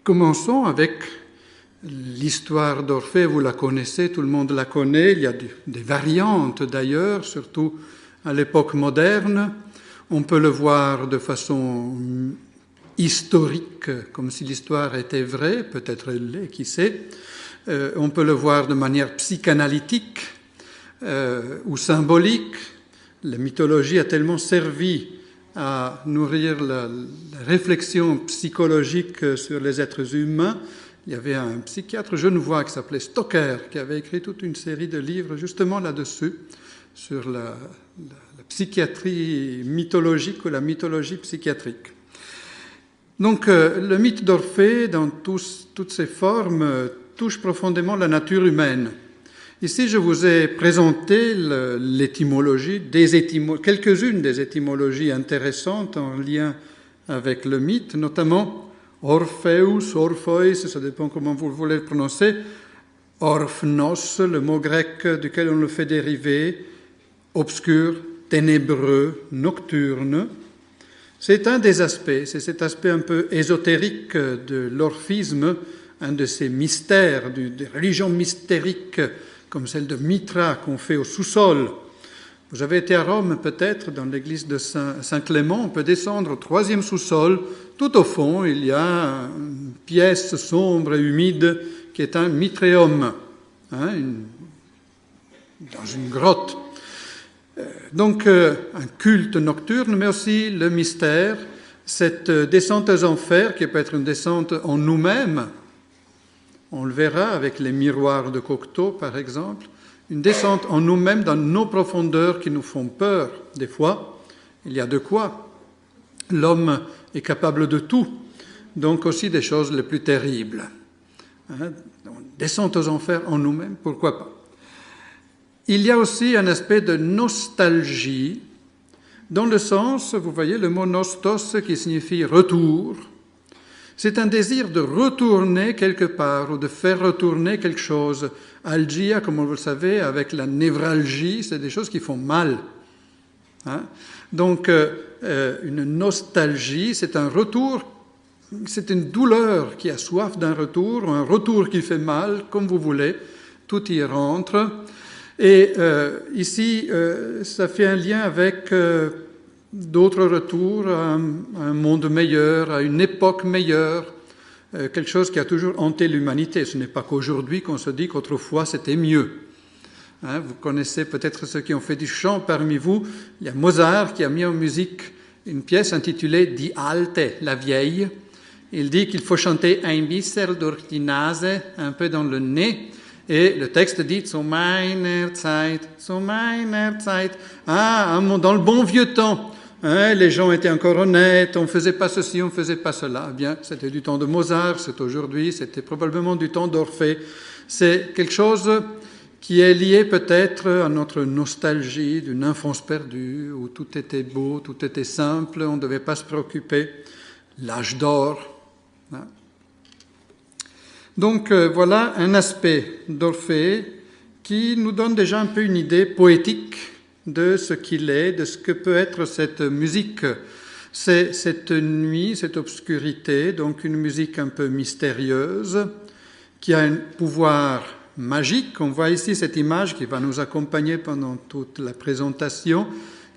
Commençons avec l'histoire d'Orphée, vous la connaissez, tout le monde la connaît, il y a des variantes d'ailleurs, surtout à l'époque moderne. On peut le voir de façon historique, comme si l'histoire était vraie, peut-être elle l'est, qui sait. On peut le voir de manière psychanalytique ou symbolique. La mythologie a tellement servi à nourrir la réflexion psychologique sur les êtres humains. Il y avait un psychiatre genevois qui s'appelait Stocker, qui avait écrit toute une série de livres justement là-dessus, sur la psychiatrie mythologique ou la mythologie psychiatrique. Donc le mythe d'Orphée, dans toutes ses formes, touche profondément la nature humaine. Ici, je vous ai présenté l'étymologie, quelques-unes des étymologies intéressantes en lien avec le mythe, notamment Orpheus, Orpheus, ça dépend comment vous voulez le prononcer, Orphnos, le mot grec duquel on le fait dériver, obscur, ténébreux, nocturne. C'est un des aspects, c'est cet aspect un peu ésotérique de l'orphisme, un de ces mystères, des religions mystériques, comme celle de Mitra qu'on fait au sous-sol. Vous avez été à Rome peut-être, dans l'église de Saint-Clément, on peut descendre au 3e sous-sol. Tout au fond, il y a une pièce sombre et humide qui est un mitréum, dans une grotte. Donc un culte nocturne, mais aussi le mystère, cette descente aux enfers qui peut être une descente en nous-mêmes. On le verra avec les miroirs de Cocteau, par exemple, une descente en nous-mêmes dans nos profondeurs qui nous font peur. Des fois, il y a de quoi. L'homme est capable de tout, donc aussi des choses les plus terribles. Descente aux enfers en nous-mêmes, pourquoi pas. Il y a aussi un aspect de nostalgie, dans le sens, vous voyez, le mot nostos qui signifie retour. C'est un désir de retourner quelque part ou de faire retourner quelque chose. Algia, comme vous le savez, avec la névralgie, c'est des choses qui font mal. Donc, une nostalgie, c'est un retour, c'est une douleur qui a soif d'un retour, un retour qui fait mal, comme vous voulez, tout y rentre. Et ici, ça fait un lien avec d'autres retours à un monde meilleur, à une époque meilleure, quelque chose qui a toujours hanté l'humanité. Ce n'est pas qu'aujourd'hui qu'on se dit qu'autrefois c'était mieux. Vous connaissez peut-être ceux qui ont fait du chant parmi vous. Il y a Mozart qui a mis en musique une pièce intitulée Die Alte, la vieille. Il dit qu'il faut chanter ein bisschen durch die Nase, un peu dans le nez. Et le texte dit « Zu meiner Zeit, zu meiner Zeit ». Dans le bon vieux temps, les gens étaient encore honnêtes, on ne faisait pas ceci, on ne faisait pas cela. Eh bien, c'était du temps de Mozart, c'est aujourd'hui, c'était probablement du temps d'Orphée. C'est quelque chose qui est lié peut-être à notre nostalgie d'une enfance perdue, où tout était beau, tout était simple, on ne devait pas se préoccuper. L'âge d'or. Donc voilà un aspect d'Orphée qui nous donne déjà un peu une idée poétique de ce qu'il est, de ce que peut être cette musique. C'est cette nuit, cette obscurité, donc une musique un peu mystérieuse, qui a un pouvoir magique. On voit ici cette image qui va nous accompagner pendant toute la présentation,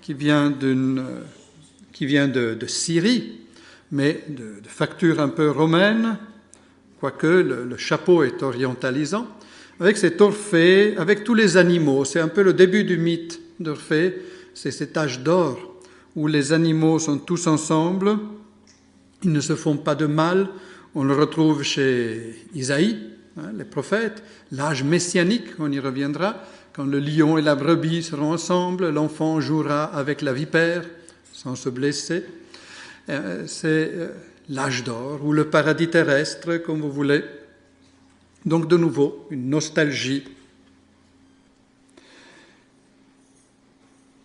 qui vient de Syrie, mais de facture un peu romaine, quoique le chapeau est orientalisant, avec cet Orphée, avec tous les animaux. C'est un peu le début du mythe d'Orphée, c'est cet âge d'or où les animaux sont tous ensemble, ils ne se font pas de mal. On le retrouve chez Isaïe, les prophètes, l'âge messianique, on y reviendra, quand le lion et la brebis seront ensemble, l'enfant jouera avec la vipère sans se blesser. C'est l'âge d'or ou le paradis terrestre, comme vous voulez. Donc de nouveau, une nostalgie.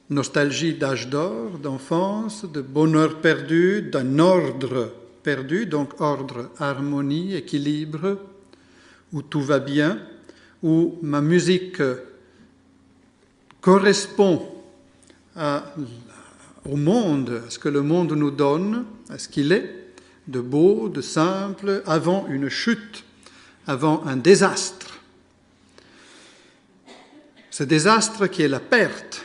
Nostalgie d'âge d'or, d'enfance, de bonheur perdu, d'un ordre perdu, donc ordre, harmonie, équilibre, où tout va bien, où ma musique correspond au monde, à ce que le monde nous donne, à ce qu'il est, de beau, de simple, avant une chute, avant un désastre. Ce désastre qui est la perte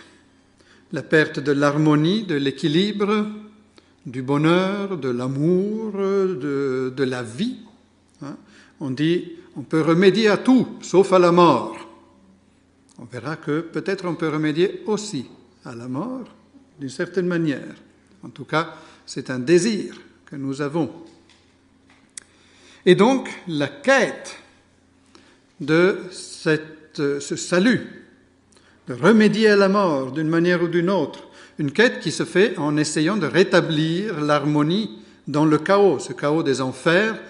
de l'harmonie, de l'équilibre, du bonheur, de l'amour, de la vie. On dit, on peut remédier à tout, sauf à la mort. On verra que peut-être on peut remédier aussi à la mort, d'une certaine manière. En tout cas, c'est un désir que nous avons. Et donc, la quête de ce salut, de remédier à la mort d'une manière ou d'une autre, une quête qui se fait en essayant de rétablir l'harmonie dans le chaos, ce chaos des enfers,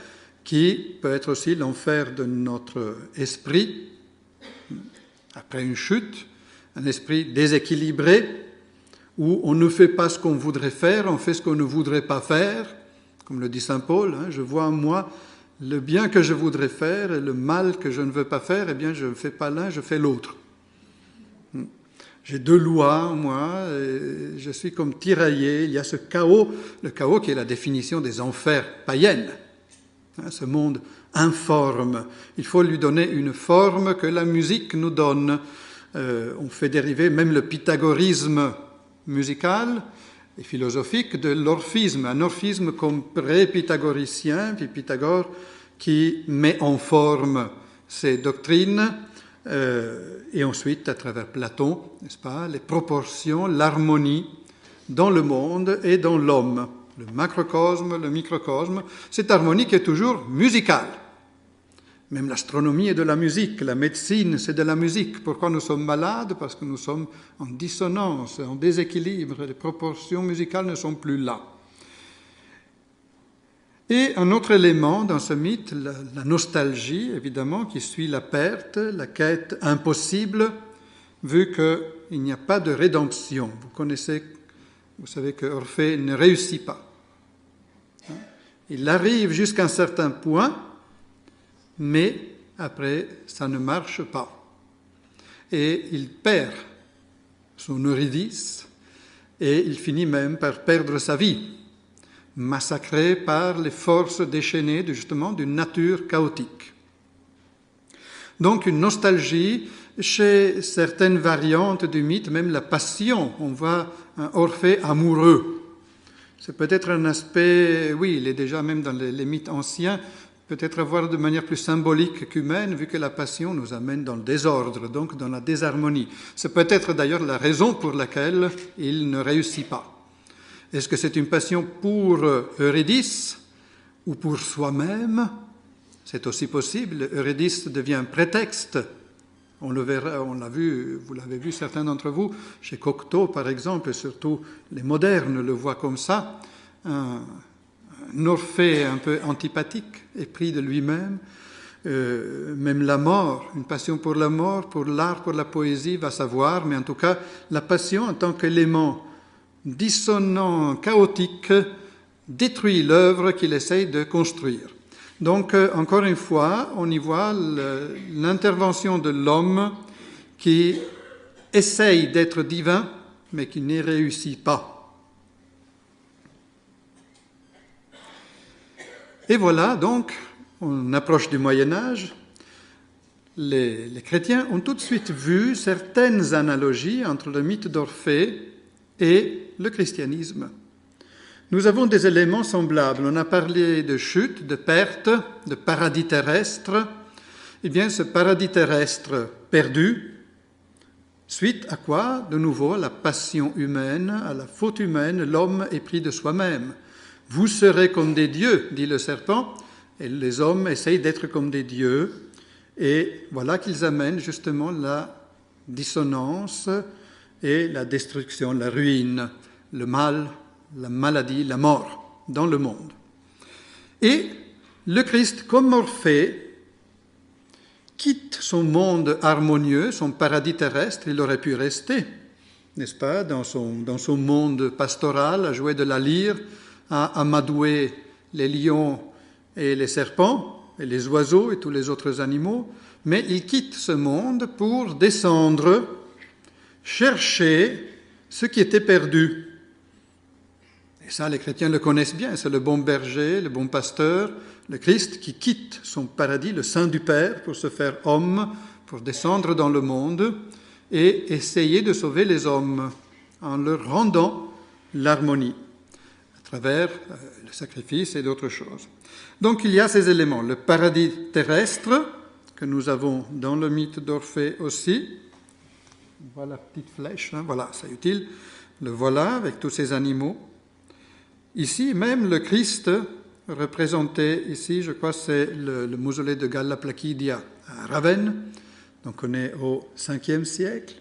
qui peut être aussi l'enfer de notre esprit, après une chute, un esprit déséquilibré, où on ne fait pas ce qu'on voudrait faire, on fait ce qu'on ne voudrait pas faire, comme le dit saint Paul, je vois en moi le bien que je voudrais faire et le mal que je ne veux pas faire, eh bien je ne fais pas l'un, je fais l'autre. J'ai deux lois en moi, et je suis comme tiraillé, il y a ce chaos, le chaos qui est la définition des enfers païennes, ce monde informe. Il faut lui donner une forme que la musique nous donne. On fait dériver même le pythagorisme musical et philosophique de l'orphisme, un orphisme comme pré-pythagoricien, puis Pythagore, qui met en forme ses doctrines, et ensuite, à travers Platon, n'est-ce pas, les proportions, l'harmonie dans le monde et dans l'homme, le macrocosme, le microcosme, cette harmonie qui est toujours musicale. Même l'astronomie est de la musique, la médecine c'est de la musique. Pourquoi nous sommes malades? Parce que nous sommes en dissonance, en déséquilibre, les proportions musicales ne sont plus là. Et un autre élément dans ce mythe, la nostalgie, évidemment, qui suit la perte, la quête impossible, vu qu'il n'y a pas de rédemption. Vous savez que Orphée ne réussit pas. Il arrive jusqu'à un certain point, mais après, ça ne marche pas. Et il perd son Eurydice, et il finit même par perdre sa vie, massacré par les forces déchaînées, justement, d'une nature chaotique. Donc une nostalgie, chez certaines variantes du mythe, même la passion, on voit un Orphée amoureux. C'est peut-être un aspect, oui, il est déjà même dans les mythes anciens, peut-être à voir de manière plus symbolique qu'humaine, vu que la passion nous amène dans le désordre, donc dans la désharmonie. C'est peut-être d'ailleurs la raison pour laquelle il ne réussit pas. Est-ce que c'est une passion pour Eurydice ou pour soi-même? C'est aussi possible. Eurydice devient un prétexte. On le verra, on l'a vu, vous l'avez vu certains d'entre vous, chez Cocteau par exemple, et surtout les modernes le voient comme ça, un Orphée un peu antipathique, épris de lui-même, même la mort, une passion pour la mort, pour l'art, pour la poésie, va savoir, mais en tout cas, la passion en tant qu'élément dissonant, chaotique, détruit l'œuvre qu'il essaye de construire. Donc, encore une fois, on y voit l'intervention de l'homme qui essaye d'être divin, mais qui n'y réussit pas. Et voilà, donc, on approche du Moyen-Âge. Les chrétiens ont tout de suite vu certaines analogies entre le mythe d'Orphée et le christianisme. Nous avons des éléments semblables. On a parlé de chute, de perte, de paradis terrestre. Eh bien, ce paradis terrestre perdu, suite à quoi? De nouveau, à la passion humaine, à la faute humaine, l'homme est pris de soi-même. Vous serez comme des dieux, dit le serpent, et les hommes essayent d'être comme des dieux. Et voilà qu'ils amènent justement la dissonance et la destruction, la ruine, le mal, la maladie, la mort dans le monde. Et le Christ, comme Orphée, quitte son monde harmonieux, son paradis terrestre, il aurait pu rester, n'est-ce pas, dans son monde pastoral, à jouer de la lyre, à amadouer les lions et les serpents, et les oiseaux et tous les autres animaux, mais il quitte ce monde pour descendre, chercher ce qui était perdu. Et ça, les chrétiens le connaissent bien, c'est le bon berger, le bon pasteur, le Christ qui quitte son paradis, le sein du Père, pour se faire homme, pour descendre dans le monde et essayer de sauver les hommes en leur rendant l'harmonie à travers le sacrifice et d'autres choses. Donc il y a ces éléments, le paradis terrestre que nous avons dans le mythe d'Orphée aussi. Voilà la petite flèche, hein, voilà, c'est utile. Le voilà avec tous ces animaux. Ici, même le Christ, représenté ici, je crois, c'est le mausolée de Galla Placidia à Ravenne, donc on est au 5e siècle.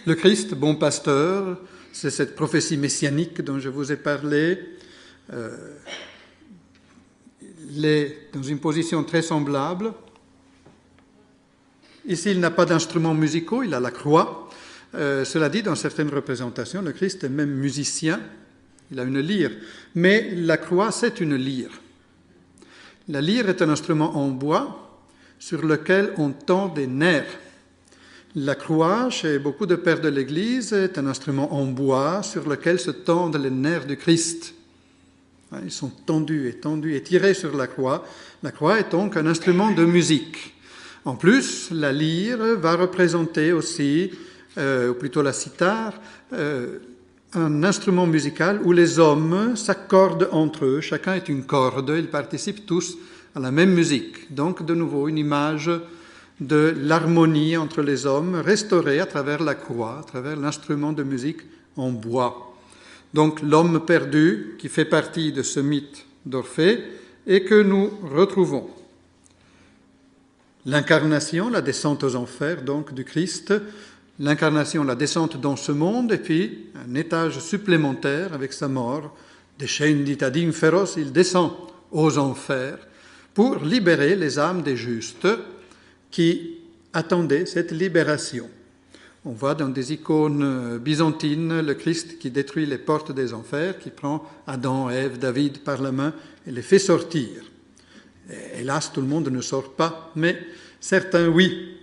Le Christ, bon pasteur, c'est cette prophétie messianique dont je vous ai parlé. Il est dans une position très semblable. Ici, il n'a pas d'instruments musicaux, il a la croix. Cela dit, dans certaines représentations, le Christ est même musicien. Il a une lyre, mais la croix, c'est une lyre. La lyre est un instrument en bois sur lequel on tend des nerfs. La croix, chez beaucoup de pères de l'Église, est un instrument en bois sur lequel se tendent les nerfs du Christ. Ils sont tendus et tirés sur la croix. La croix est donc un instrument de musique. En plus, la lyre va représenter aussi, ou plutôt la cithare, un instrument musical où les hommes s'accordent entre eux, chacun est une corde, ils participent tous à la même musique. Donc, de nouveau, une image de l'harmonie entre les hommes restaurée à travers la croix, à travers l'instrument de musique en bois. Donc, l'homme perdu qui fait partie de ce mythe d'Orphée et que nous retrouvons. L'incarnation, la descente aux enfers, donc, du Christ, l'incarnation, la descente dans ce monde, et puis un étage supplémentaire avec sa mort, descendit ad inferos, il descend aux enfers pour libérer les âmes des justes qui attendaient cette libération. On voit dans des icônes byzantines le Christ qui détruit les portes des enfers, qui prend Adam, Ève, David par la main et les fait sortir. Et hélas, tout le monde ne sort pas, mais certains oui.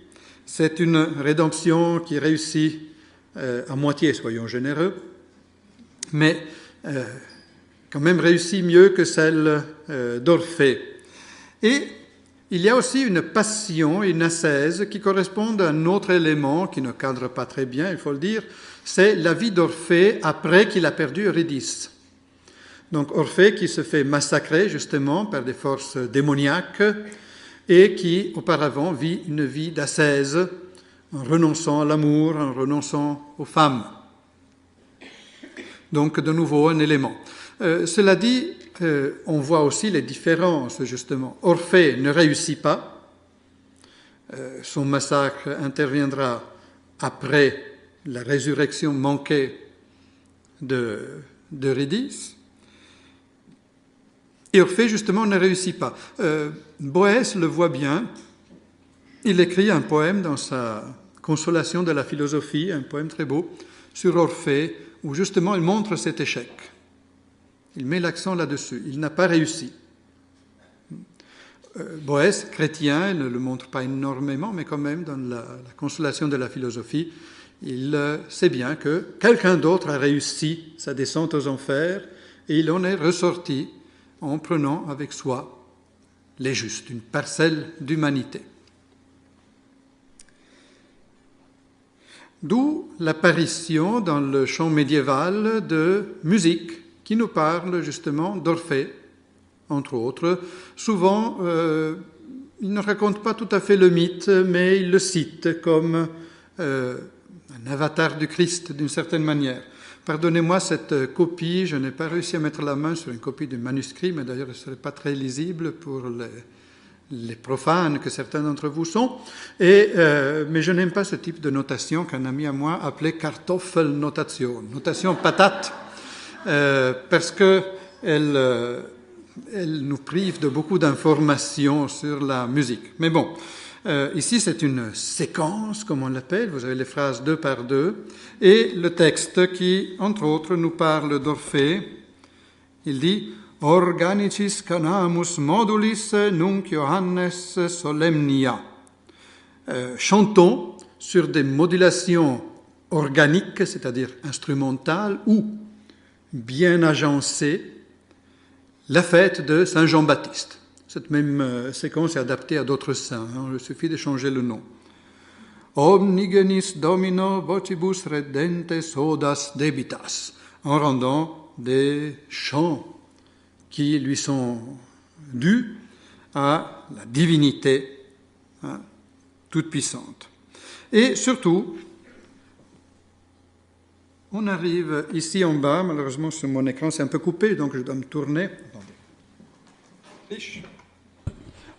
C'est une rédemption qui réussit à moitié, soyons généreux, mais quand même réussit mieux que celle d'Orphée. Et il y a aussi une passion, une ascèse qui correspondent à un autre élément qui ne cadre pas très bien, il faut le dire, c'est la vie d'Orphée après qu'il a perdu Eurydice. Donc Orphée qui se fait massacrer justement par des forces démoniaques et qui auparavant vit une vie d'ascèse en renonçant à l'amour, en renonçant aux femmes. Donc de nouveau un élément. Cela dit, on voit aussi les différences justement. Orphée ne réussit pas, son massacre interviendra après la résurrection manquée d'Eurydice. Et Orphée, justement, ne réussit pas. Boès le voit bien. Il écrit un poème dans sa Consolation de la philosophie, un poème très beau, sur Orphée, où justement il montre cet échec. Il met l'accent là-dessus. Il n'a pas réussi. Boès, chrétien, il ne le montre pas énormément, mais quand même, dans la Consolation de la philosophie, il sait bien que quelqu'un d'autre a réussi sa descente aux enfers et il en est ressorti en prenant avec soi les justes, une parcelle d'humanité. D'où l'apparition dans le chant médiéval de musique qui nous parle justement d'Orphée, entre autres. Souvent, il ne raconte pas tout à fait le mythe, mais il le cite comme un avatar du Christ d'une certaine manière. Pardonnez-moi cette copie, je n'ai pas réussi à mettre la main sur une copie du manuscrit, mais d'ailleurs, ce ne serait pas très lisible pour les profanes que certains d'entre vous sont. Mais je n'aime pas ce type de notation qu'un ami à moi appelait Kartoffelnotation, notation patate, parce qu'elle nous prive de beaucoup d'informations sur la musique. Mais bon, ici c'est une séquence, comme on l'appelle, vous avez les phrases 2 par 2, et le texte qui, entre autres, nous parle d'Orphée. Il dit « Organicis canamus modulis nunc Johannes solemnia ». Chantons sur des modulations organiques, c'est-à-dire instrumentales, ou bien agencé la fête de Saint Jean-Baptiste. Cette même séquence est adaptée à d'autres saints, hein, il suffit de changer le nom. Omnigenis Domino vocibus redentes odas debitas, en rendant des chants qui lui sont dus à la divinité, hein, toute puissante. Et surtout, on arrive ici en bas, malheureusement sur mon écran c'est un peu coupé, donc je dois me tourner.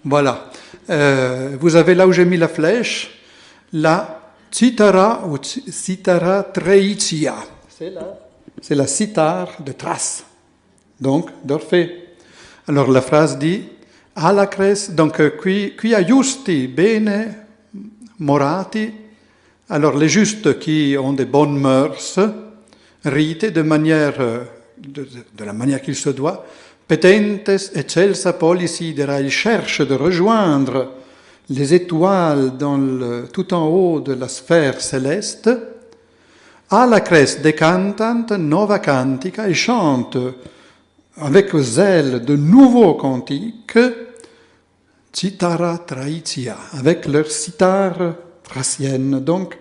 Voilà, vous avez là où j'ai mis la flèche, la cithara ou cithara treicia. C'est la cithare de Thrace, donc d'Orphée. Alors la phrase dit Alacres, donc quia justi bene morati, alors les justes qui ont des bonnes mœurs, rite de la manière qu'il se doit, petentes excelsa polisidera, ils cherchent de rejoindre les étoiles tout en haut de la sphère céleste, alacres decantant nova cantica, ils chantent avec zèle de nouveaux cantiques, cithara traitia, avec leur cithare thracienne. Donc,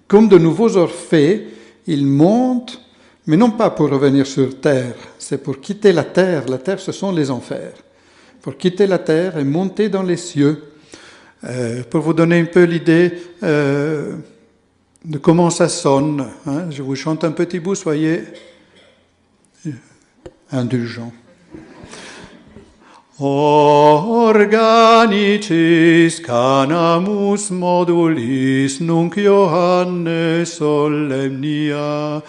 comme de nouveaux Orphées, ils montent, mais non pas pour revenir sur terre, c'est pour quitter la terre. La terre, ce sont les enfers. Pour quitter la terre et monter dans les cieux. Pour vous donner un peu l'idée de comment ça sonne, hein, je vous chante un petit bout, soyez indulgents. Organicis canamus modulis nunc Johannes solemnia,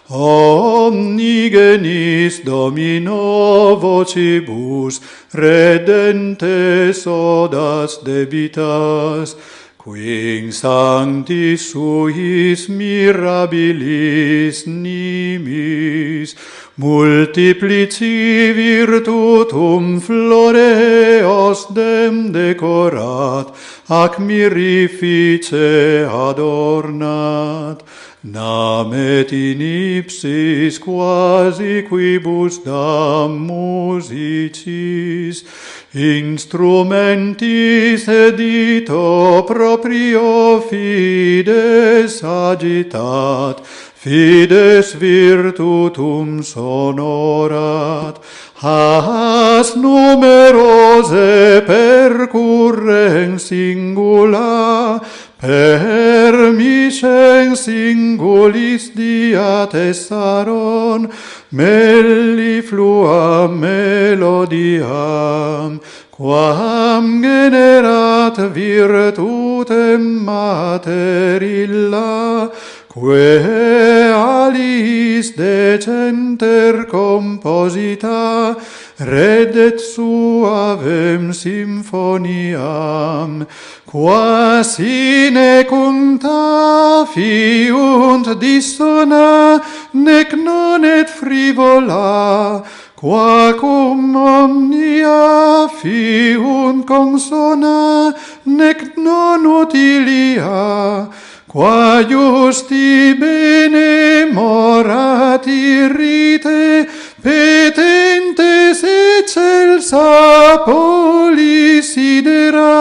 omnigenis Domino vocibus redentes odas debitas, quin sanctis suis mirabilis nimis, multiplici virtutum floreos dem decorat, ac mirifice adornat, namet in ipsis quasi quibus dam musicis, instrumentis edito proprio fides agitat, fides virtutum sonorat, has numerose percurrens singula, permiscens singulis diatessaron, mellifluam melodiam, quam generat virtutem materilla, quae alis decenter composita, redet suavem symphoniam, qua sine cunta fiunt dissona, nec non et frivola, qua cum omnia fiunt consona, nec non utilia, qua justi bene morati rite, petentes excelsa polisidera,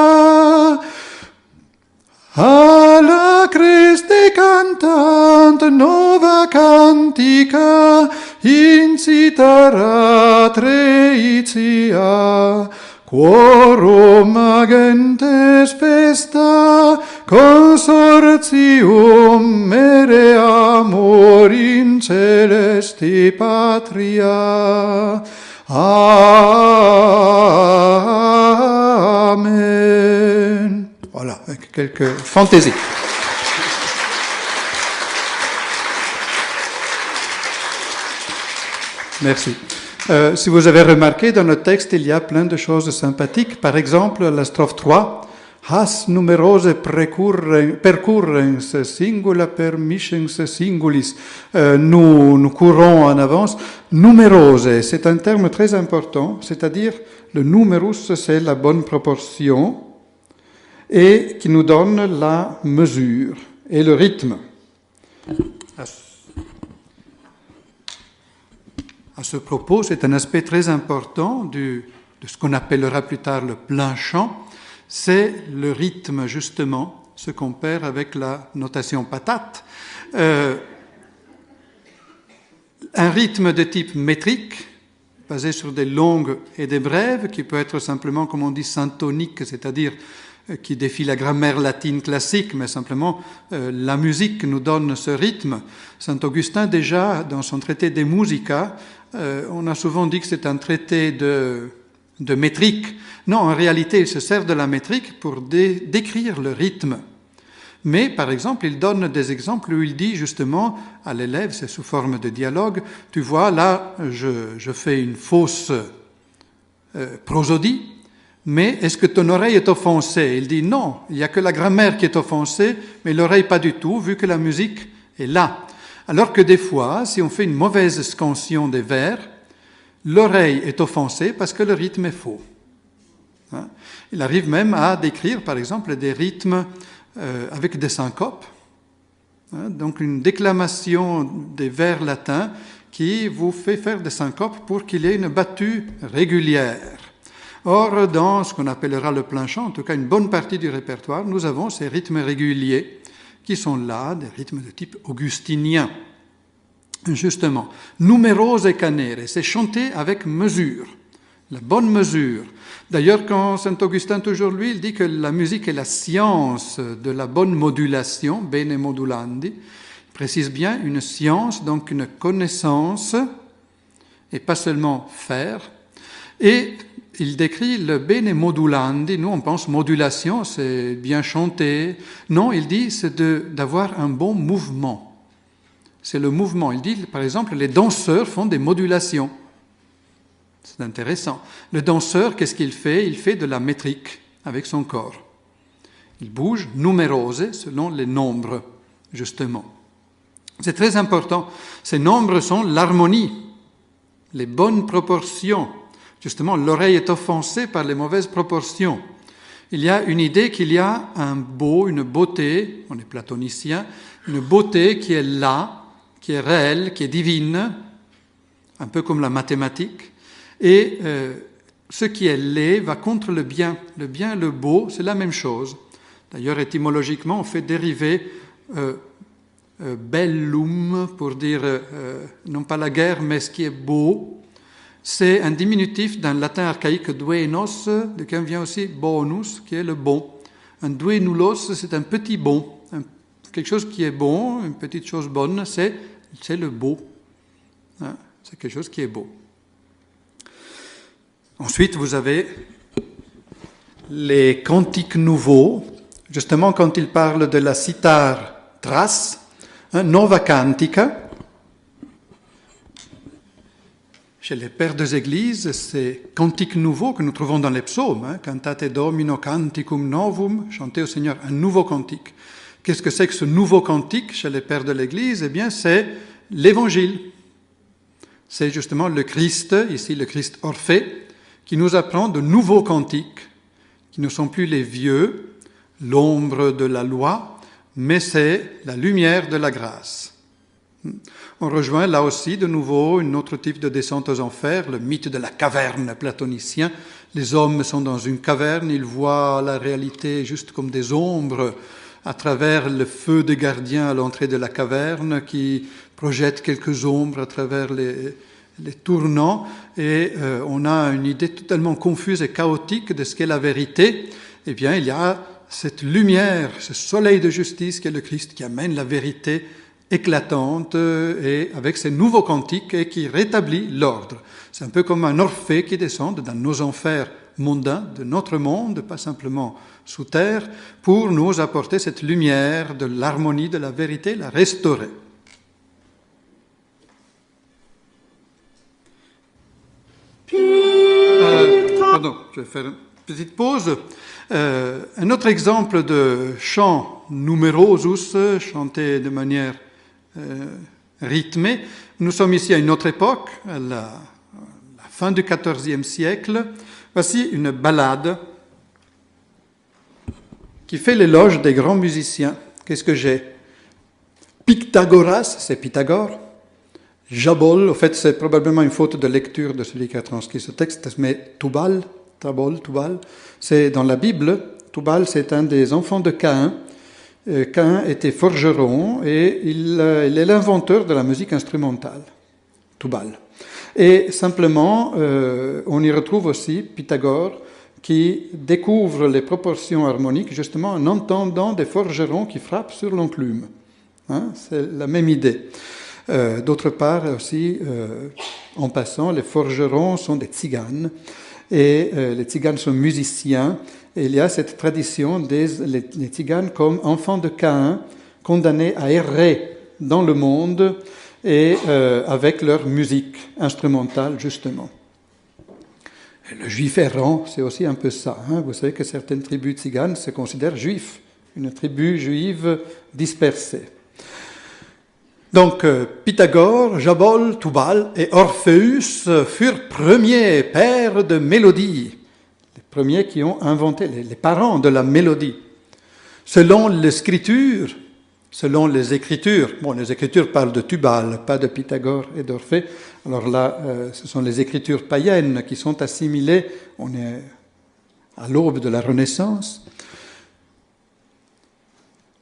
alacres decantant nova cantica, incitara treicia, quorum agentes festa, consortium mereamur in celesti patria. Amen. Voilà, avec quelques fantaisies. Merci. Si vous avez remarqué, dans le texte, il y a plein de choses sympathiques. Par exemple, la strophe 3, has numerose percurrens singula permiscens singulis. Nous courons en avance. Numerose, c'est un terme très important, c'est-à-dire le numerus, c'est la bonne proportion et qui nous donne la mesure et le rythme. À ce propos, c'est un aspect très important de ce qu'on appellera plus tard le plein chant, c'est le rythme, justement, ce qu'on perd avec la notation patate. Un rythme de type métrique, basé sur des longues et des brèves, qui peut être simplement, comme on dit, syntonique, c'est-à-dire qui défie la grammaire latine classique, mais simplement la musique nous donne ce rythme. Saint Augustin, déjà, dans son traité de Musica, on a souvent dit que c'est un traité de métrique. Non, en réalité, il se sert de la métrique pour décrire le rythme. Mais, par exemple, il donne des exemples où il dit justement à l'élève, c'est sous forme de dialogue, tu vois, là, je fais une fausse prosodie, mais est-ce que ton oreille est offensée? Il dit non, il n'y a que la grammaire qui est offensée, mais l'oreille pas du tout, vu que la musique est là. Alors que des fois, si on fait une mauvaise scansion des vers, l'oreille est offensée parce que le rythme est faux. Il arrive même à décrire, par exemple, des rythmes avec des syncopes, donc une déclamation des vers latins qui vous fait faire des syncopes pour qu'il y ait une battue régulière. Or, dans ce qu'on appellera le plein chant, en tout cas une bonne partie du répertoire, nous avons ces rythmes réguliers qui sont là, des rythmes de type augustinien. Justement, numerose canere, c'est chanter avec mesure, la bonne mesure. D'ailleurs, quand saint Augustin, toujours lui, il dit que la musique est la science de la bonne modulation, bene modulandi, il précise bien une science, donc une connaissance, et pas seulement faire. Et il décrit le bene modulandi, nous on pense modulation, c'est bien chanter. Non, il dit c'est d'avoir un bon mouvement. C'est le mouvement. Il dit, par exemple, les danseurs font des modulations. C'est intéressant. Le danseur, qu'est-ce qu'il fait? Il fait de la métrique avec son corps. Il bouge numerose selon les nombres, justement. C'est très important. Ces nombres sont l'harmonie, les bonnes proportions. Justement, l'oreille est offensée par les mauvaises proportions. Il y a une idée qu'il y a une beauté, on est platonicien, une beauté qui est là, qui est réelle, qui est divine, un peu comme la mathématique. Et ce qui est laid va contre le bien. Le bien, le beau, c'est la même chose. D'ailleurs, étymologiquement, on fait dériver bellum pour dire non pas la guerre, mais ce qui est beau. C'est un diminutif d'un latin archaïque duenos, de qui vient aussi bonus, qui est le bon. Un duenulos, c'est un petit bon. Quelque chose qui est bon, une petite chose bonne, c'est le beau. C'est quelque chose qui est beau. Ensuite, vous avez les cantiques nouveaux, justement quand il parle de la cithare thrace, nova cantica. Chez les pères des églises, c'est cantiques nouveaux que nous trouvons dans les psaumes. Cantate Domino canticum novum, chanter au Seigneur un nouveau cantique. Qu'est-ce que c'est que ce nouveau cantique chez les pères de l'Église? Eh bien, c'est l'Évangile. C'est justement le Christ, ici le Christ Orphée, qui nous apprend de nouveaux cantiques, qui ne sont plus les vieux, l'ombre de la loi, mais c'est la lumière de la grâce. On rejoint là aussi de nouveau un autre type de descente aux enfers, le mythe de la caverne platonicien. Les hommes sont dans une caverne, ils voient la réalité juste comme des ombres à travers le feu des gardiens à l'entrée de la caverne qui projette quelques ombres à travers les tournants et on a une idée totalement confuse et chaotique de ce qu'est la vérité. Eh bien, il y a cette lumière, ce soleil de justice qui est le Christ qui amène la vérité éclatante et avec ces nouveaux cantiques et qui rétablit l'ordre. C'est un peu comme un Orphée qui descend dans nos enfers mondains de notre monde, pas simplement sous terre, pour nous apporter cette lumière de l'harmonie, de la vérité, la restaurer. Pardon, je vais faire une petite pause. Un autre exemple de chant numerosus, chanté de manière rythmée. Nous sommes ici à une autre époque, à la fin du XIVe siècle. Voici une ballade qui fait l'éloge des grands musiciens. Qu'est-ce que j'ai? Pythagoras, c'est Pythagore. Jabol, en fait, c'est probablement une faute de lecture de celui qui a transcrit ce texte, mais Tubal, Tubal, c'est dans la Bible. Tubal, c'est un des enfants de Caïn. Caïn était forgeron et il est l'inventeur de la musique instrumentale, Tubal. Et simplement, on y retrouve aussi Pythagore qui découvre les proportions harmoniques justement en entendant des forgerons qui frappent sur l'enclume. Hein, c'est la même idée. D'autre part aussi, en passant, les forgerons sont des tziganes et les tziganes sont musiciens. Et il y a cette tradition des les tziganes comme enfants de Caïn, condamnés à errer dans le monde et avec leur musique instrumentale justement. Et le juif errant, c'est aussi un peu ça. Hein. Vous savez que certaines tribus tziganes se considèrent juifs, une tribu juive dispersée. Donc, Pythagore, Jabol, Tubal et Orpheus furent premiers pères de mélodie, les premiers qui ont inventé, les parents de la mélodie. Selon l'écriture, les Écritures parlent de Tubal, pas de Pythagore et d'Orphée. Alors là, ce sont les Écritures païennes qui sont assimilées. On est à l'aube de la Renaissance.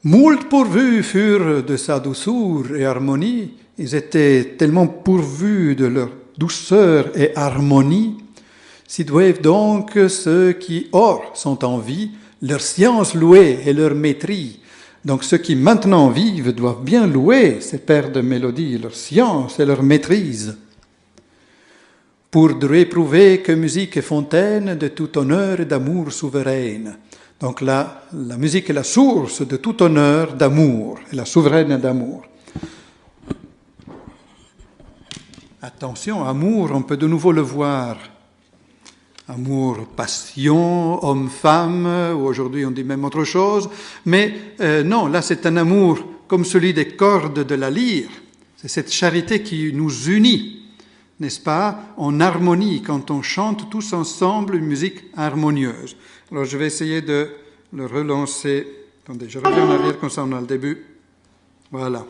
Moult pourvus furent de sa douceur et harmonie. Ils étaient tellement pourvus de leur douceur et harmonie. S'ils doivent donc ceux qui, or, sont en vie, leur science louer et leur maîtrise. Donc ceux qui maintenant vivent doivent bien louer ces pères de mélodie, leur science et leur maîtrise. Pour réprouver que musique est fontaine de tout honneur et d'amour souveraine. Donc là, la musique est la source de tout honneur d'amour, et la souveraine d'amour. Attention, amour, on peut de nouveau le voir. Amour, passion, homme-femme, ou aujourd'hui on dit même autre chose. Mais non, là c'est un amour comme celui des cordes de la lyre. C'est cette charité qui nous unit, n'est-ce pas, en harmonie, quand on chante tous ensemble une musique harmonieuse. Alors je vais essayer de le relancer. Attendez, je reviens en arrière, comme ça on a le début. Voilà.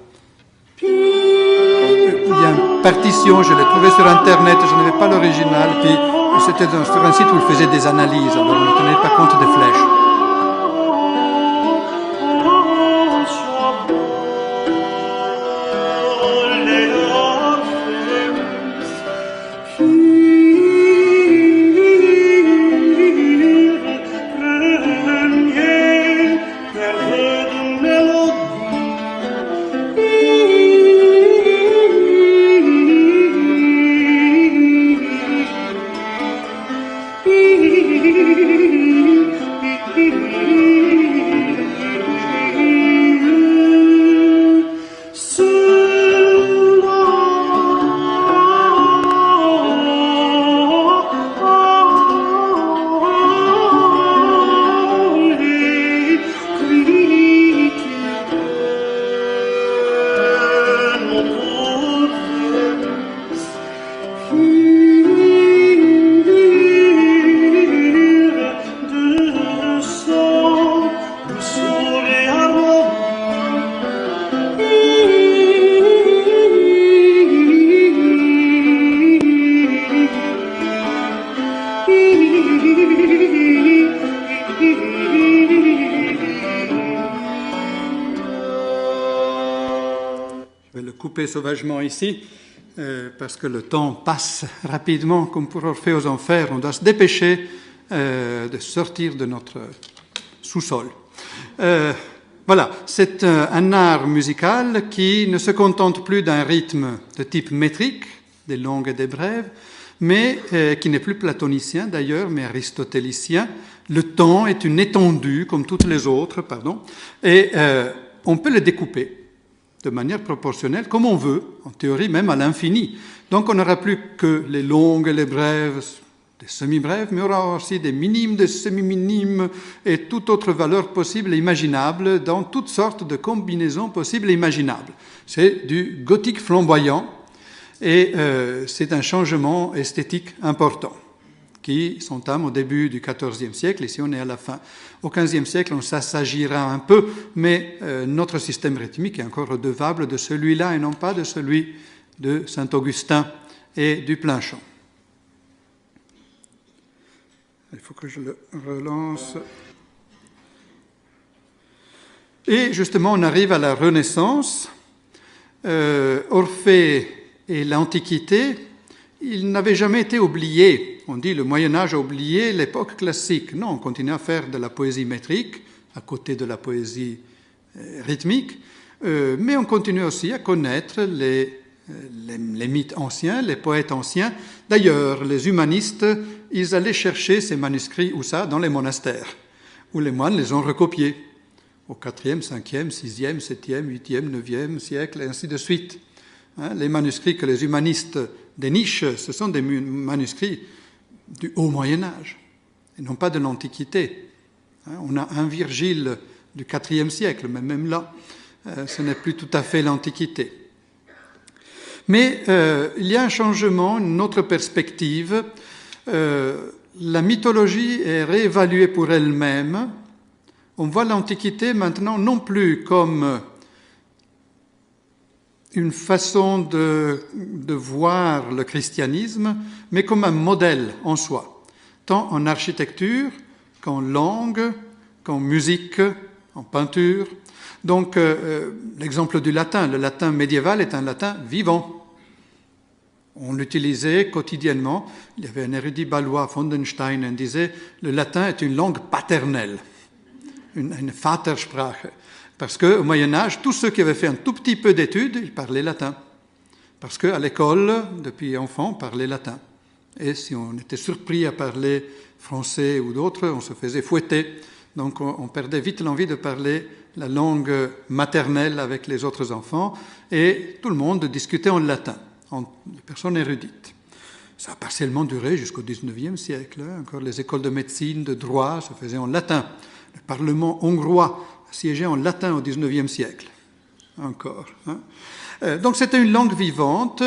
Il y a une partition, je l'ai trouvée sur Internet, je n'avais pas l'original, puis c'était sur un site où il faisait des analyses, alors on ne tenait pas compte des flèches. Sauvagement ici, parce que le temps passe rapidement, comme pour Orphée aux Enfers. On doit se dépêcher de sortir de notre sous-sol. Voilà, c'est un art musical qui ne se contente plus d'un rythme de type métrique, des longues et des brèves, mais qui n'est plus platonicien d'ailleurs, mais aristotélicien. Le temps est une étendue, comme toutes les autres, et on peut le découper de manière proportionnelle, comme on veut, en théorie même à l'infini. Donc on n'aura plus que les longues et les brèves, des semi-brèves, mais on aura aussi des minimes, des semi-minimes, et toute autre valeur possible et imaginable, dans toutes sortes de combinaisons possibles et imaginables. C'est du gothique flamboyant, et c'est un changement esthétique important, qui s'entame au début du XIVe siècle, ici on est à la fin. Au XVe siècle, on s'assagira un peu, mais notre système rythmique est encore redevable de celui-là et non pas de celui de saint Augustin et du Plainchant. Il faut que je le relance. Et justement, on arrive à la Renaissance. Orphée et l'Antiquité, ils n'avaient jamais été oubliés. On dit le Moyen-Âge a oublié l'époque classique. Non, on continue à faire de la poésie métrique à côté de la poésie rythmique, mais on continue aussi à connaître les mythes anciens, les poètes anciens. D'ailleurs, les humanistes, ils allaient chercher ces manuscrits, où ça? Dans les monastères, où les moines les ont recopiés, au 4e, 5e, 6e, 7e, 8e, 9e siècle, et ainsi de suite. Les manuscrits que les humanistes dénichent, ce sont des manuscrits du Haut Moyen-Âge, et non pas de l'Antiquité. On a un Virgile du 4e siècle, mais même là, ce n'est plus tout à fait l'Antiquité. Mais il y a un changement, une autre perspective. La mythologie est réévaluée pour elle-même. On voit l'Antiquité maintenant non plus comme une façon de voir le christianisme, mais comme un modèle en soi, tant en architecture qu'en langue, qu'en musique, en peinture. Donc, l'exemple du latin, le latin médiéval est un latin vivant. On l'utilisait quotidiennement. Il y avait un érudit bâlois, Fondenstein, qui disait « le latin est une langue paternelle ». Une Vatersprache. Parce qu'au Moyen-Âge, tous ceux qui avaient fait un tout petit peu d'études, ils parlaient latin. Parce qu'à l'école, depuis enfant, on parlait latin. Et si on était surpris à parler français ou d'autres, on se faisait fouetter. Donc on perdait vite l'envie de parler la langue maternelle avec les autres enfants. Et tout le monde discutait en latin, les personnes érudites. Ça a partiellement duré jusqu'au XIXe siècle. Encore les écoles de médecine, de droit, se faisaient en latin. Le Parlement hongrois siégeait en latin au XIXe siècle. Encore. Donc c'était une langue vivante,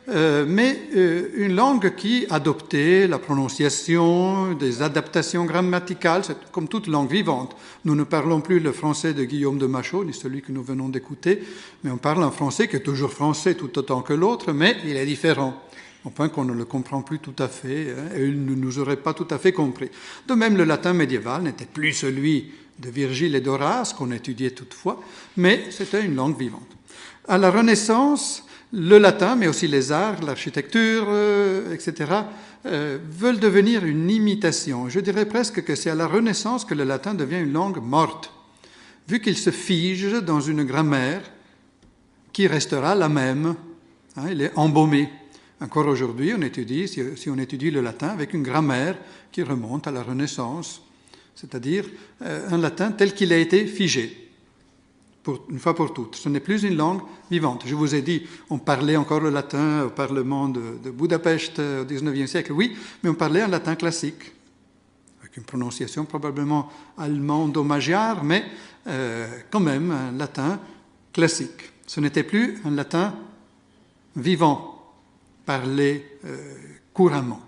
mais une langue qui adoptait la prononciation, des adaptations grammaticales, c'est comme toute langue vivante. Nous ne parlons plus le français de Guillaume de Machaut, ni celui que nous venons d'écouter, mais on parle un français qui est toujours français tout autant que l'autre, mais il est différent. Au point qu'on ne le comprend plus tout à fait, et il ne nous aurait pas tout à fait compris. De même, le latin médiéval n'était plus celui de Virgile et d'Horace, qu'on étudiait toutefois, mais c'était une langue vivante. À la Renaissance, le latin, mais aussi les arts, l'architecture, etc., veulent devenir une imitation. Je dirais presque que c'est à la Renaissance que le latin devient une langue morte, vu qu'il se fige dans une grammaire qui restera la même. Il est embaumé. Encore aujourd'hui, on étudie, si on étudie le latin, avec une grammaire qui remonte à la Renaissance, c'est-à-dire un latin tel qu'il a été figé, une fois pour toutes. Ce n'est plus une langue vivante. Je vous ai dit, on parlait encore le latin au Parlement de Budapest au XIXe siècle, oui, mais on parlait un latin classique, avec une prononciation probablement allemande-magiare, mais quand même un latin classique. Ce n'était plus un latin vivant, parlé couramment.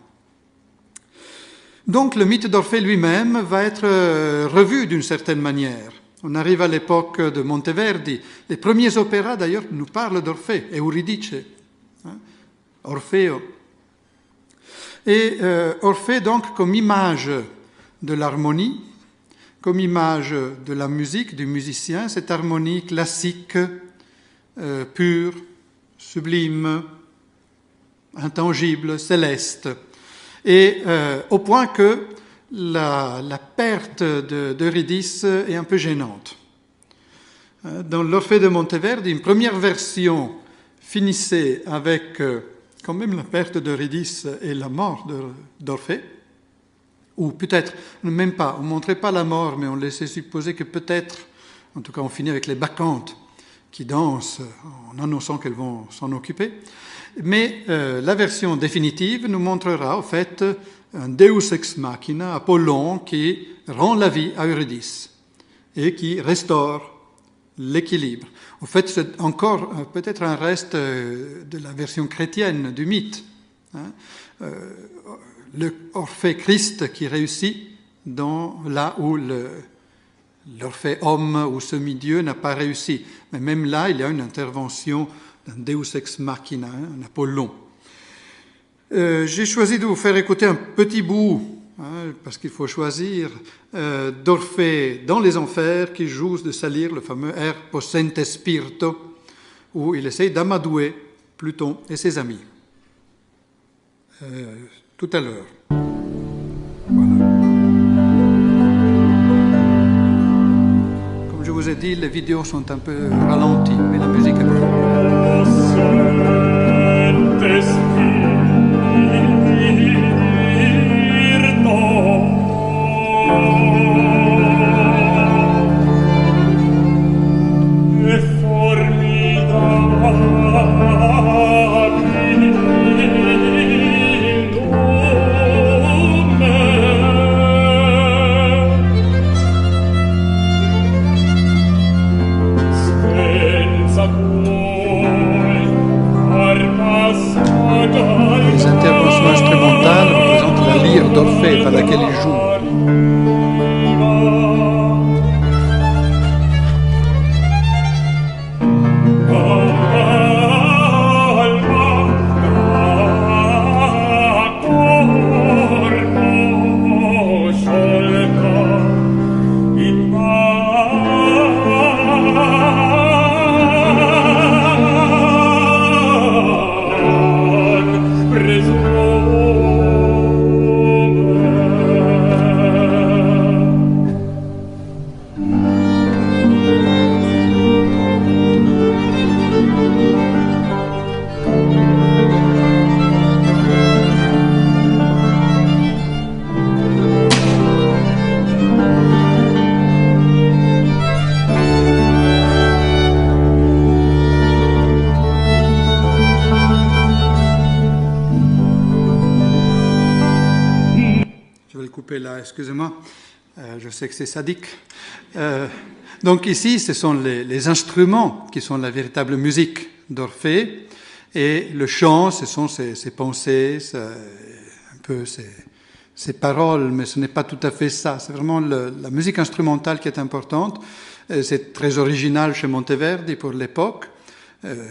Donc le mythe d'Orphée lui-même va être revu d'une certaine manière. On arrive à l'époque de Monteverdi. Les premiers opéras, d'ailleurs, nous parlent d'Orphée, Euridice, Orfeo. Et Orphée, donc, comme image de l'harmonie, comme image de la musique, du musicien, cette harmonie classique, pure, sublime, intangible, céleste. Et au point que la perte d'Eurydice est un peu gênante. Dans l'Orphée de Monteverdi, une première version finissait avec quand même la perte d'Eurydice et la mort d'Orphée, ou peut-être, même pas, on ne montrait pas la mort, mais on laissait supposer que peut-être, en tout cas on finit avec les bacchantes qui dansent en annonçant qu'elles vont s'en occuper. Mais la version définitive nous montrera, au fait, un Deus ex machina, Apollon, qui rend la vie à Eurydice et qui restaure l'équilibre. En fait, c'est encore peut-être un reste de la version chrétienne du mythe. Le Orphée Christ qui réussit là où l'Orphée homme ou semi-dieu n'a pas réussi. Mais même là, il y a une intervention d'un Deus ex machina, un Apollon. J'ai choisi de vous faire écouter un petit bout, parce qu'il faut choisir, d'Orphée dans les enfers qui joue de salir le fameux air Possente Spirito, où il essaye d'amadouer Pluton et ses amis. Tout à l'heure. Voilà. Comme je vous ai dit, les vidéos sont un peu ralenties, mais la musique est bonne. Les interventions instrumentales représentent la lyre d'Orphée par laquelle il joue. Là, excusez-moi, je sais que c'est sadique. Donc ici, ce sont les instruments qui sont la véritable musique d'Orphée, et le chant, ce sont ses pensées, un peu ses paroles, mais ce n'est pas tout à fait ça. C'est vraiment la musique instrumentale qui est importante. C'est très original chez Monteverdi pour l'époque.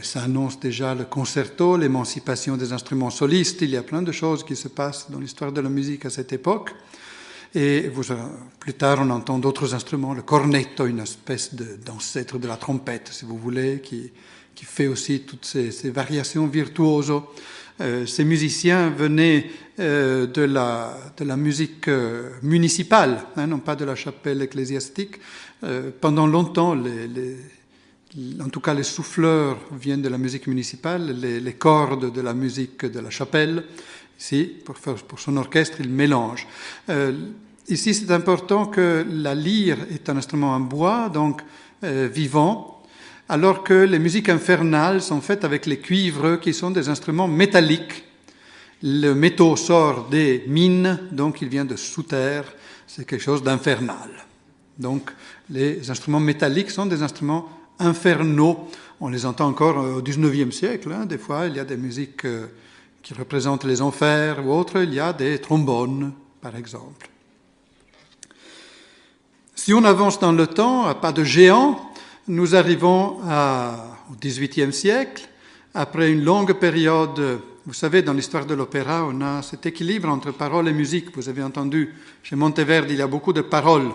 Ça annonce déjà le concerto, l'émancipation des instruments solistes. Il y a plein de choses qui se passent dans l'histoire de la musique à cette époque. Et plus tard, on entend d'autres instruments, le cornetto, une espèce d'ancêtre de la trompette, si vous voulez, qui fait aussi toutes ces variations virtuoso. Ces musiciens venaient de la musique municipale, non pas de la chapelle ecclésiastique. Pendant longtemps, en tout cas les souffleurs viennent de la musique municipale, les cordes de la musique de la chapelle. Ici, pour son orchestre, il mélange. Ici, c'est important que la lyre est un instrument en bois, donc vivant, alors que les musiques infernales sont faites avec les cuivres, qui sont des instruments métalliques. Le métaux sort des mines, donc il vient de sous terre, c'est quelque chose d'infernal. Donc, les instruments métalliques sont des instruments infernaux. On les entend encore au XIXe siècle. Des fois, il y a des musiques qui représentent les enfers ou autres. Il y a des trombones, par exemple. Si on avance dans le temps, à pas de géant, nous arrivons au XVIIIe siècle. Après une longue période, vous savez, dans l'histoire de l'opéra, on a cet équilibre entre parole et musique. Vous avez entendu, chez Monteverdi, il y a beaucoup de paroles.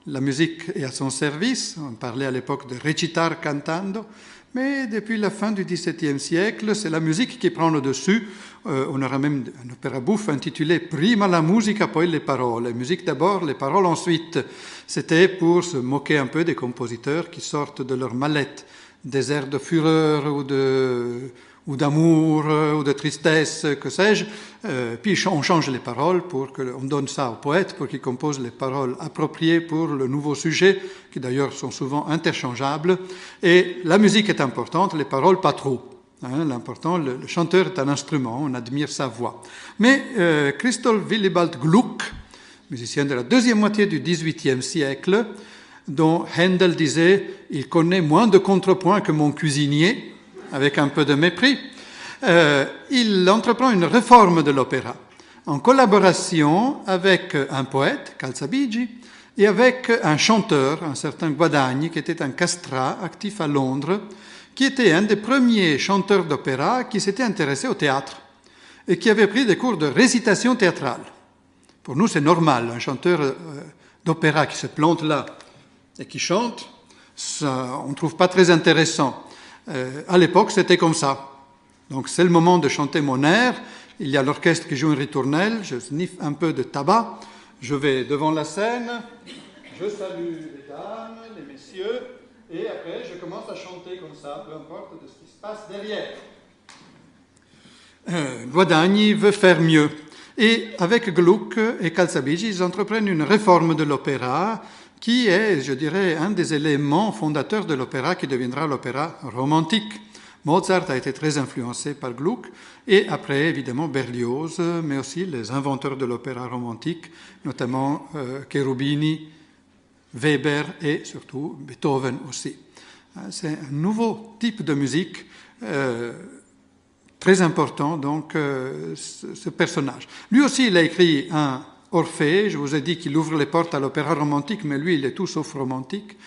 La musique est à son service. On parlait à l'époque de recitar cantando. Mais depuis la fin du XVIIe siècle, c'est la musique qui prend le dessus. On aura même un opéra bouffe intitulé « Prima la musica, poi le parole ». Musique d'abord, les paroles ensuite. C'était pour se moquer un peu des compositeurs qui sortent de leur mallette des airs de fureur ou d'amour ou de tristesse, que sais-je. Puis on change les paroles, on donne ça au poète pour qu'il compose les paroles appropriées pour le nouveau sujet, qui d'ailleurs sont souvent interchangeables. Et la musique est importante, les paroles pas trop. L'important, le chanteur est un instrument, on admire sa voix. Mais Christoph Willibald Gluck, musicien de la deuxième moitié du XVIIIe siècle, dont Handel disait « Il connaît moins de contrepoints que mon cuisinier », avec un peu de mépris, il entreprend une réforme de l'opéra, en collaboration avec un poète, Calzabigi, et avec un chanteur, un certain Guadagni, qui était un castrat actif à Londres. qui était un des premiers chanteurs d'opéra qui s'était intéressé au théâtre et qui avait pris des cours de récitation théâtrale. Pour nous, c'est normal, un chanteur d'opéra qui se plante là et qui chante, ça, on ne trouve pas très intéressant. À l'époque, c'était comme ça. Donc, c'est le moment de chanter mon air. Il y a l'orchestre qui joue une ritournelle, je sniffe un peu de tabac, je vais devant la scène, je salue les dames, les messieurs, et après, je commence à chanter comme ça, peu importe de ce qui se passe derrière. Guadagni veut faire mieux. Et avec Gluck et Calzabigi, ils entreprennent une réforme de l'opéra qui est, je dirais, un des éléments fondateurs de l'opéra qui deviendra l'opéra romantique. Mozart a été très influencé par Gluck et après, évidemment, Berlioz, mais aussi les inventeurs de l'opéra romantique, notamment Cherubini, Weber et surtout Beethoven aussi. C'est un nouveau type de musique très important, donc, ce personnage. Lui aussi, il a écrit un Orphée. Je vous ai dit qu'il ouvre les portes à l'opéra romantique, mais lui, il est tout sauf romantique.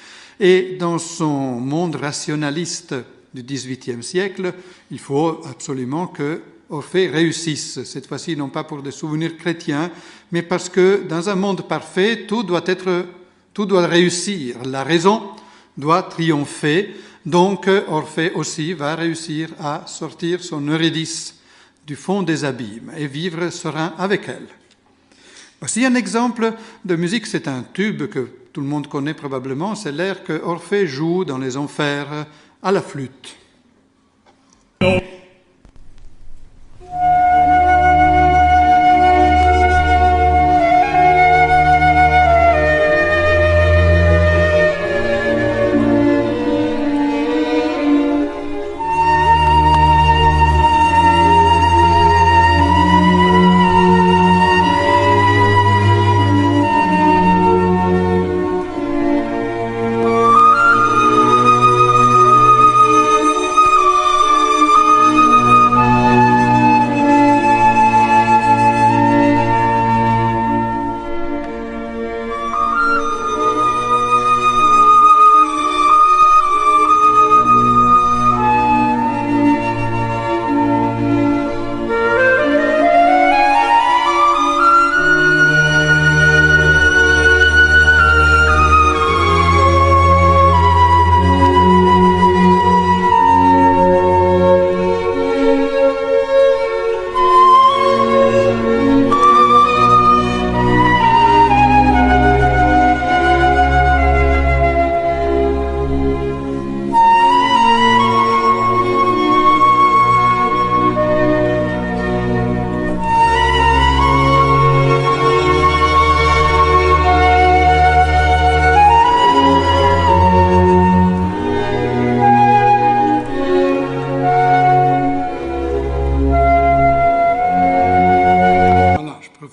Et dans son monde rationaliste du XVIIIe siècle, il faut absolument que Orphée réussisse. Cette fois-ci, non pas pour des souvenirs chrétiens, mais parce que dans un monde parfait, tout doit réussir. La raison doit triompher. Donc, Orphée aussi va réussir à sortir son Eurydice du fond des abîmes et vivre serein avec elle. Voici un exemple de musique, c'est un tube que tout le monde connaît probablement, c'est l'air que Orphée joue dans les enfers à la flûte.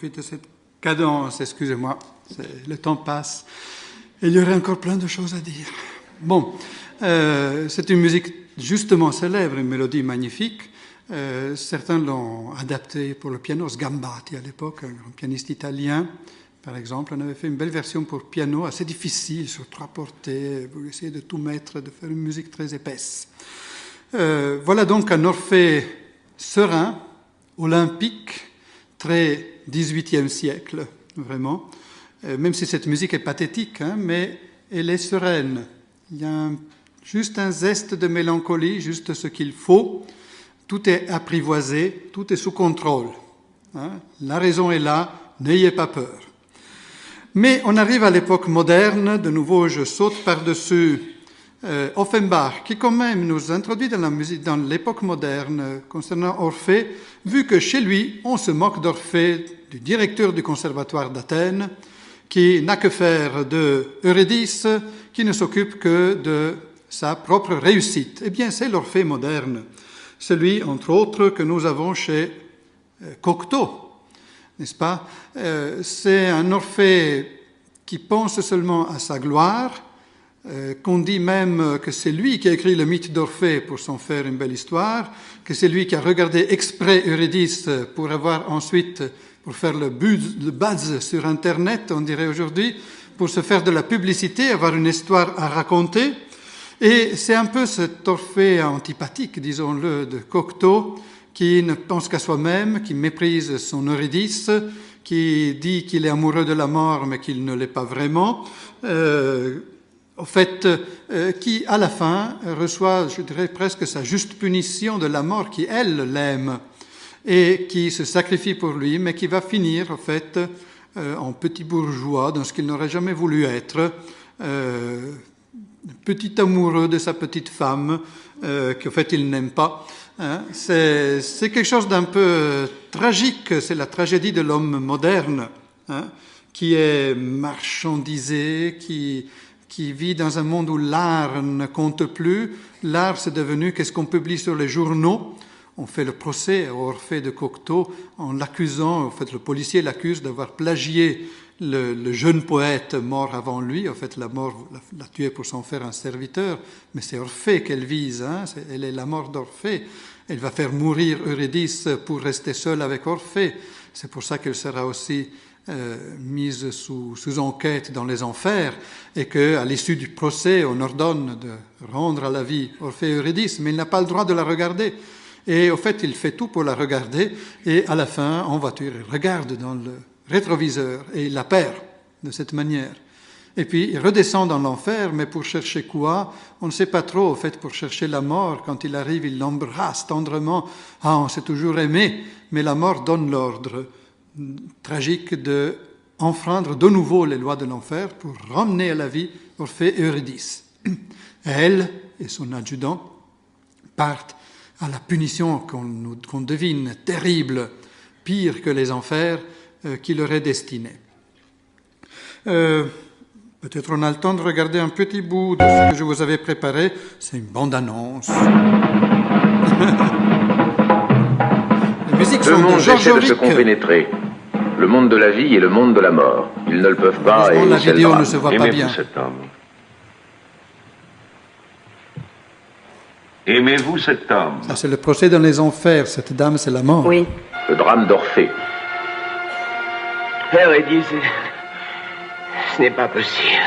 De cette cadence, excusez-moi, le temps passe, et il y aurait encore plein de choses à dire. Bon, c'est une musique justement célèbre, une mélodie magnifique. Certains l'ont adaptée pour le piano, Sgambati à l'époque, un grand pianiste italien, par exemple, on avait fait une belle version pour piano, assez difficile, sur 3 portées, pour essayer de tout mettre, de faire une musique très épaisse. Voilà donc un Orphée serein, olympique, très XVIIIe siècle, vraiment, même si cette musique est pathétique, hein, mais elle est sereine. Il y a juste un zeste de mélancolie, juste ce qu'il faut. Tout est apprivoisé, tout est sous contrôle. Hein. La raison est là, n'ayez pas peur. Mais on arrive à l'époque moderne, de nouveau je saute par-dessus Offenbach, qui quand même nous introduit dans la musique, dans l'époque moderne concernant Orphée, vu que chez lui, on se moque d'Orphée, du directeur du conservatoire d'Athènes, qui n'a que faire de Eurydice, qui ne s'occupe que de sa propre réussite. Eh bien, c'est l'Orphée moderne, celui, entre autres, que nous avons chez Cocteau, n'est-ce pas? C'est un Orphée qui pense seulement à sa gloire, qu'on dit même que c'est lui qui a écrit le mythe d'Orphée pour s'en faire une belle histoire, que c'est lui qui a regardé exprès Eurydice pour avoir ensuite, pour faire le buzz sur Internet, on dirait aujourd'hui, pour se faire de la publicité, avoir une histoire à raconter. Et c'est un peu cet Orphée antipathique, disons-le, de Cocteau, qui ne pense qu'à soi-même, qui méprise son Eurydice, qui dit qu'il est amoureux de la mort, mais qu'il ne l'est pas vraiment, qui, à la fin, reçoit, je dirais, presque sa juste punition de la mort, qui, elle, l'aime, et qui se sacrifie pour lui, mais qui va finir, en petit bourgeois, dans ce qu'il n'aurait jamais voulu être, petit amoureux de sa petite femme, qu'en fait il n'aime pas. Hein. C'est quelque chose d'un peu tragique, c'est la tragédie de l'homme moderne, hein, qui est marchandisé, qui vit dans un monde où l'art ne compte plus. L'art, c'est devenu qu'est-ce qu'on publie sur les journaux. On fait le procès à Orphée de Cocteau en l'accusant, le policier l'accuse d'avoir plagié le jeune poète mort avant lui. En fait, la mort l'a tué pour s'en faire un serviteur, mais c'est Orphée qu'elle vise, hein, elle est la mort d'Orphée. Elle va faire mourir Eurydice pour rester seule avec Orphée. C'est pour ça qu'elle sera aussi mise sous enquête dans les enfers, et qu'à l'issue du procès, on ordonne de rendre à la vie Orphée et Eurydice, mais il n'a pas le droit de la regarder. Et au fait, il fait tout pour la regarder, et à la fin, en voiture, il regarde dans le rétroviseur, et il la perd de cette manière. Et puis, il redescend dans l'enfer, mais pour chercher quoi? On ne sait pas trop, au fait, pour chercher la mort. Quand il arrive, il l'embrasse tendrement. Ah, on s'est toujours aimé, mais la mort donne l'ordre tragique de enfreindre de nouveau les lois de l'enfer pour ramener à la vie Orphée et Eurydice. Elle et son adjudant partent à la punition qu'on devine terrible, pire que les enfers, qui leur est destinée. Peut-être on a le temps de regarder un petit bout de ce que je vous avais préparé. C'est une bande-annonce. Les musiques sont de Georges Auric. Se compénétrer. Le monde de la vie et le monde de la mort. Ils ne le peuvent pas et la vidéo ne se voit pas bien. Cet homme. Aimez-vous cet homme? Ça, c'est le procès dans les enfers. Cette dame, c'est la mort. Oui. Le drame d'Orphée. Eurydice, ce n'est pas possible.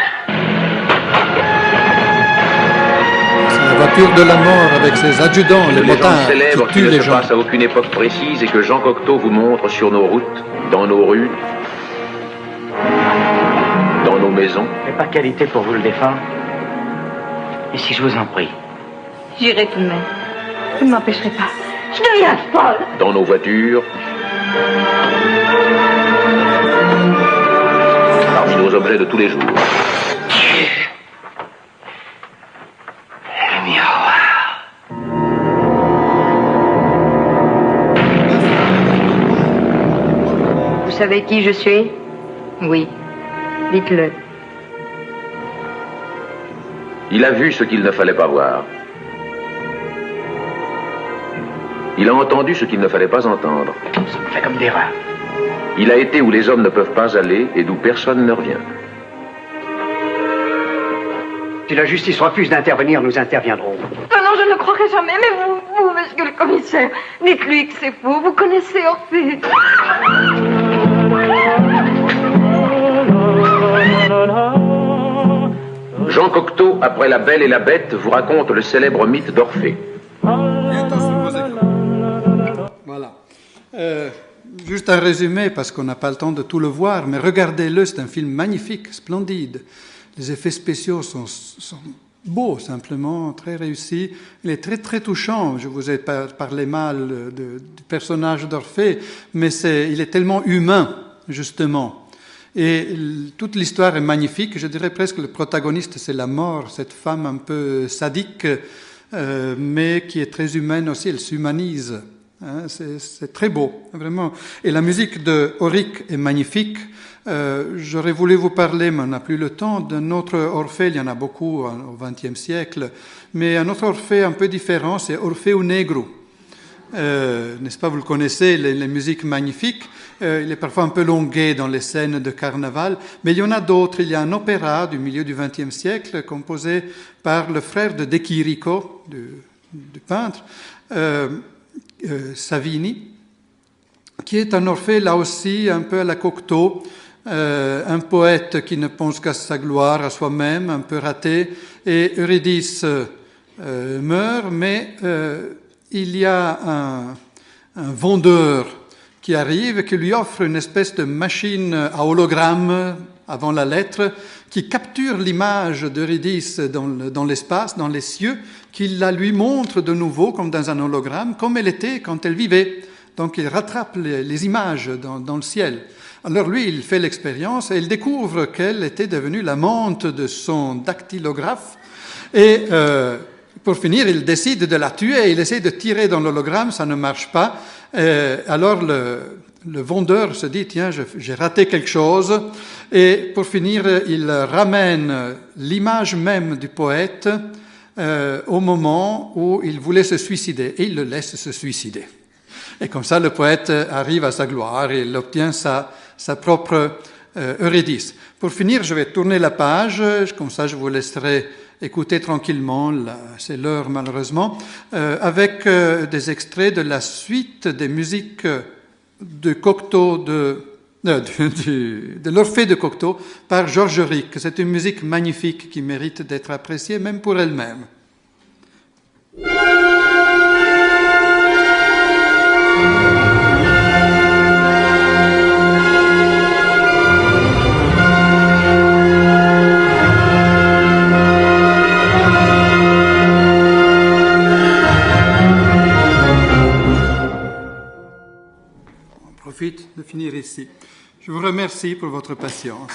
C'est la voiture de la mort avec ses adjudants, les motards, célèbre qui qui tuent ne les se gens. passe à aucune époque précise et que Jean Cocteau vous montre sur nos routes, dans nos rues, dans nos maisons. Je n'ai pas qualité pour vous le défendre. Et si je vous en prie? J'irai tout de même. Vous ne m'empêcherez pas. Je deviens folle. Dans nos voitures, parmi nos objets de tous les jours. Le miroir. Vous savez qui je suis? Oui. Dites-le. Il a vu ce qu'il ne fallait pas voir. Il a entendu ce qu'il ne fallait pas entendre. Ça me fait comme des rats. Il a été où les hommes ne peuvent pas aller et d'où personne ne revient. Si la justice refuse d'intervenir, nous interviendrons. Oh non, je ne croirai jamais, mais vous, monsieur le commissaire, dites-lui que c'est faux. Vous connaissez Orphée. Jean Cocteau, après La Belle et la Bête, vous raconte le célèbre mythe d'Orphée. Voilà. Juste un résumé, parce qu'on n'a pas le temps de tout le voir, mais regardez-le, c'est un film magnifique, splendide. Les effets spéciaux sont beaux, simplement, très réussis. Il est très, très touchant. Je vous ai parlé mal du personnage d'Orphée, mais il est tellement humain, justement. Et toute l'histoire est magnifique. Je dirais presque que le protagoniste, c'est la mort, cette femme un peu sadique, mais qui est très humaine aussi, elle s'humanise. Hein, c'est très beau, vraiment. Et la musique de Auric est magnifique. J'aurais voulu vous parler, mais on n'a plus le temps, d'un autre Orphée. Il y en a beaucoup au XXe siècle, mais un autre Orphée un peu différent, c'est Orfeu Negro. N'est-ce pas, vous le connaissez, les musiques magnifiques. Il est parfois un peu longué dans les scènes de carnaval, mais il y en a d'autres. Il y a un opéra du milieu du XXe siècle composé par le frère de De Chirico, du peintre, Savini, qui est un Orphée là aussi un peu à la Cocteau, un poète qui ne pense qu'à sa gloire, à soi-même, un peu raté, et Eurydice meurt, mais il y a un vendeur qui arrive et qui lui offre une espèce de machine à hologramme avant la lettre, qui capture l'image d'Eurydice dans l'espace, dans les cieux, qui la lui montre de nouveau comme dans un hologramme, comme elle était quand elle vivait. Donc il rattrape les images dans le ciel. Alors lui, il fait l'expérience et il découvre qu'elle était devenue l'amante de son dactylographe. Et pour finir, il décide de la tuer. Il essaie de tirer dans l'hologramme, ça ne marche pas. Alors le vendeur se dit, tiens, j'ai raté quelque chose. Et pour finir, il ramène l'image même du poète au moment où il voulait se suicider. Et il le laisse se suicider. Et comme ça, le poète arrive à sa gloire et il obtient sa propre Eurydice. Pour finir, je vais tourner la page, comme ça je vous laisserai écouter tranquillement, c'est l'heure malheureusement, avec des extraits de la suite des musiques de Cocteau, de l'Orphée de Cocteau, par Georges Ric. C'est une musique magnifique qui mérite d'être appréciée, même pour elle-même. Profite de finir ici. Je vous remercie pour votre patience.